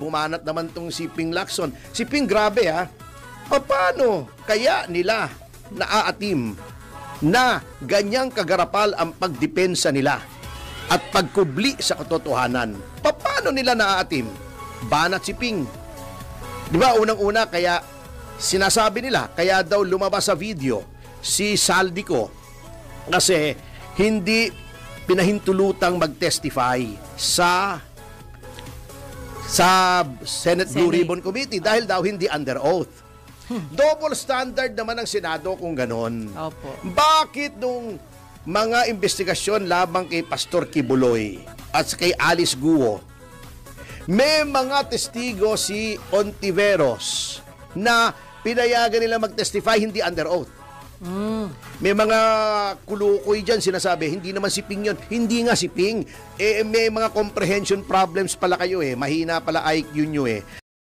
bumanat naman tong si Ping Lacson. Si Ping, grabe ha. Paano kaya nila naaatim na ganyang kagarapal ang pagdepensa nila at pagkubli sa katotohanan? Paano nila naaatim? Banat si Ping. Di ba, unang-una, kaya sinasabi nila, kaya daw lumabas sa video si Saldico kasi hindi pinahintulutang mag-testify sa Senate Blue Ribbon Committee dahil daw hindi under oath. Double standard naman ng Senado kung ganon. Opo. Bakit nung mga investigasyon labang kay Pastor Kibuloy at kay Alice Guo, may mga testigo si Ontiveros na pinayagan nila mag-testify hindi under oath? May mga kulukoy dyan sinasabi, hindi naman si Ping yun. Hindi nga si Ping. May mga comprehension problems pala kayo eh. Mahina pala IQ nyo eh.